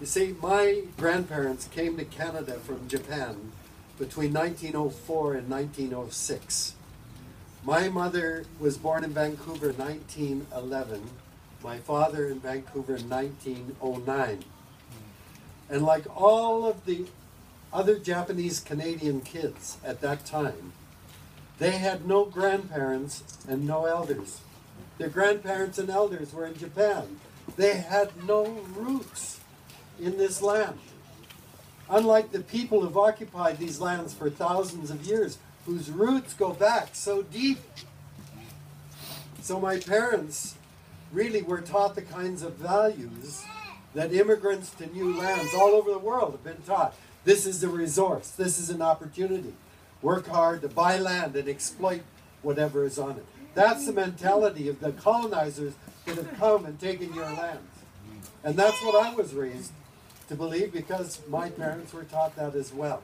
You see, my grandparents came to Canada from Japan between 1904 and 1906. My mother was born in Vancouver in 1911. My father in Vancouver in 1909. And like all of the other Japanese Canadian kids at that time, they had no grandparents and no elders. Their grandparents and elders were in Japan. They had no roots in this land. Unlike the people who've occupied these lands for thousands of years, whose roots go back so deep. So my parents really were taught the kinds of values that immigrants to new lands all over the world have been taught. This is a resource. This is an opportunity. Work hard to buy land and exploit whatever is on it. That's the mentality of the colonizers that have come and taken your lands. And that's what I was raised to believe, because my parents were taught that as well.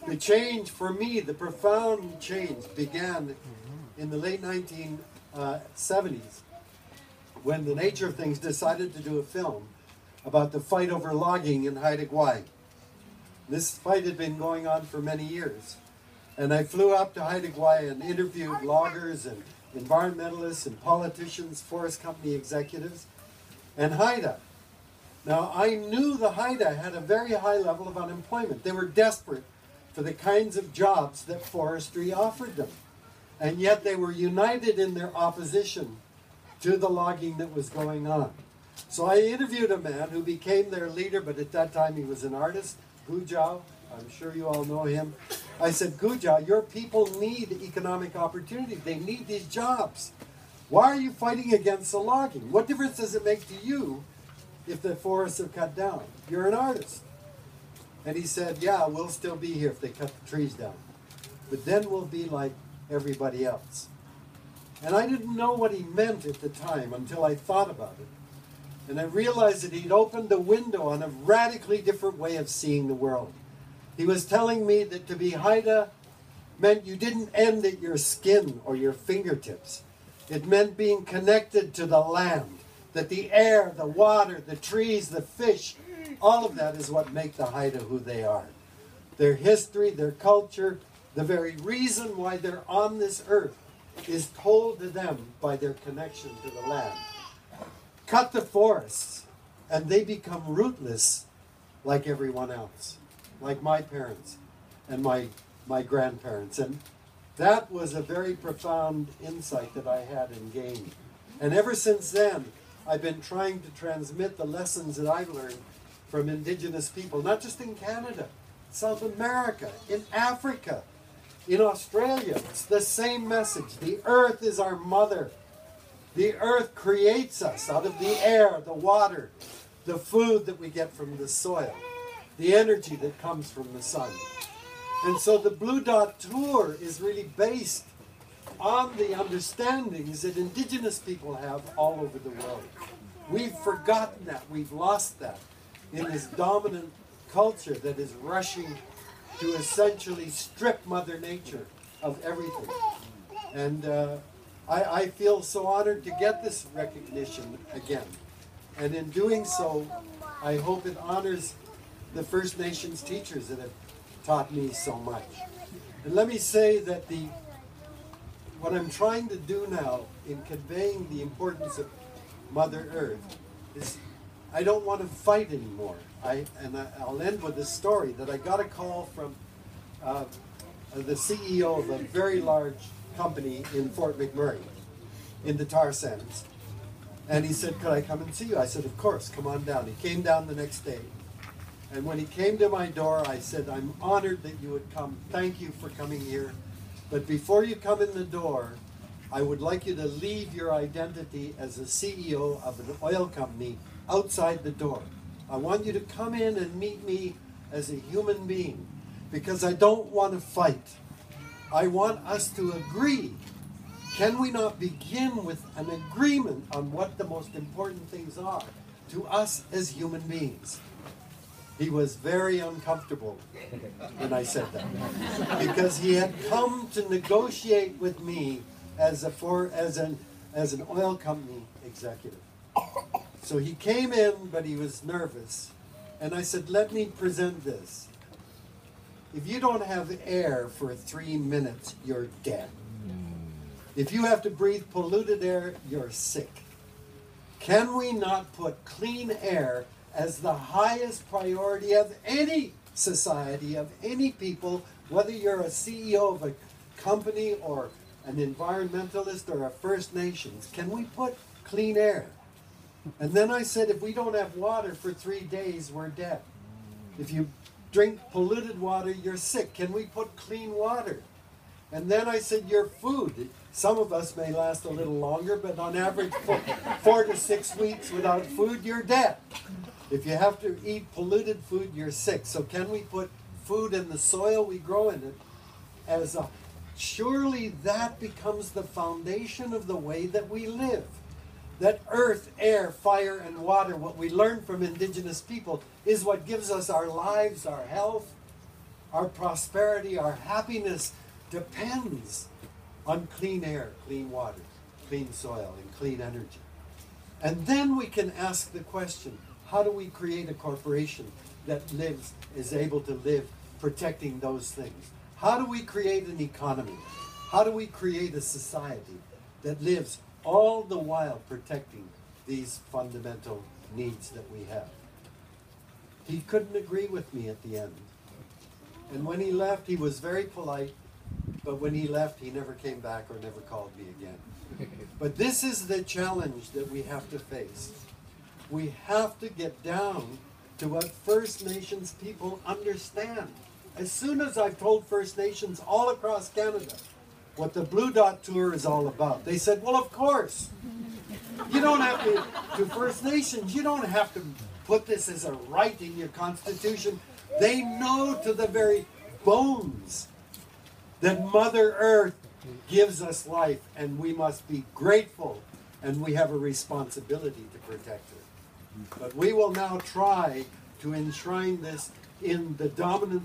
The change for me, the profound change, began in the late 1970s when The Nature of Things decided to do a film about the fight over logging in Haida Gwaii. This fight had been going on for many years. And I flew up to Haida Gwaii and interviewed loggers and environmentalists and politicians, forest company executives, and Haida. Now, I knew the Haida had a very high level of unemployment. They were desperate for the kinds of jobs that forestry offered them. And yet they were united in their opposition to the logging that was going on. So I interviewed a man who became their leader, but at that time he was an artist, Gu Zhao. I'm sure you all know him. I said, Gu Zhao, your people need economic opportunity. They need these jobs. Why are you fighting against the logging? What difference does it make to you if the forests are cut down? You're an artist. And he said, yeah, we'll still be here if they cut the trees down. But then we'll be like everybody else. And I didn't know what he meant at the time until I thought about it. And I realized that he'd opened a window on a radically different way of seeing the world. He was telling me that to be Haida meant you didn't end at your skin or your fingertips. It meant being connected to the land, that the air, the water, the trees, the fish, all of that is what make the Haida who they are. Their history, their culture, the very reason why they're on this earth is told to them by their connection to the land. Cut the forests, and they become rootless like everyone else, like my parents and my grandparents. And that was a very profound insight that I had and gained. And ever since then, I've been trying to transmit the lessons that I've learned from indigenous people, not just in Canada, South America, in Africa, in Australia. It's the same message. The earth is our mother. The earth creates us out of the air, the water, the food that we get from the soil, the energy that comes from the sun. And so the Blue Dot Tour is really based on the understandings that indigenous people have all over the world. We've forgotten that. We've lost that in this dominant culture that is rushing to essentially strip Mother Nature of everything. And I feel so honored to get this recognition again. And in doing so, I hope it honors the First Nations teachers that have taught me so much. And let me say that what I'm trying to do now in conveying the importance of Mother Earth is I don't want to fight anymore. I'll end with this story that I got a call from the CEO of a very large company in Fort McMurray in the tar sands. And he said, could I come and see you? I said, of course, come on down. He came down the next day. And when he came to my door, I said, I'm honored that you would come. Thank you for coming here. But before you come in the door, I would like you to leave your identity as a CEO of an oil company outside the door. I want you to come in and meet me as a human being, because I don't want to fight. I want us to agree. Can we not begin with an agreement on what the most important things are to us as human beings? He was very uncomfortable when I said that, because he had come to negotiate with me as an oil company executive. So he came in, but he was nervous. And I said, let me present this. If you don't have air for 3 minutes, you're dead. If you have to breathe polluted air, you're sick. Can we not put clean air as the highest priority of any society, of any people, whether you're a CEO of a company or an environmentalist or a First Nations? Can we put clean air? And then I said, if we don't have water for 3 days, we're dead. If you drink polluted water, you're sick. Can we put clean water? And then I said, your food. Some of us may last a little longer, but on average, 4 to 6 weeks without food, you're dead. If you have to eat polluted food, you're sick. So can we put food in the soil we grow in it as a... Surely that becomes the foundation of the way that we live. That earth, air, fire, and water, what we learn from indigenous people, is what gives us our lives, our health, our prosperity, our happiness depends on clean air, clean water, clean soil, and clean energy. And then we can ask the question, how do we create a corporation that is able to live protecting those things? How do we create an economy? How do we create a society that lives all the while protecting these fundamental needs that we have? He couldn't agree with me at the end. And when he left, he was very polite, but when he left, he never came back or never called me again. But this is the challenge that we have to face. We have to get down to what First Nations people understand. As soon as I've told First Nations all across Canada what the Blue Dot Tour is all about, they said, well, of course. You don't have to First Nations, you don't have to put this as a right in your constitution. They know to the very bones that Mother Earth gives us life, and we must be grateful, and we have a responsibility to protect her. But we will now try to enshrine this in the dominant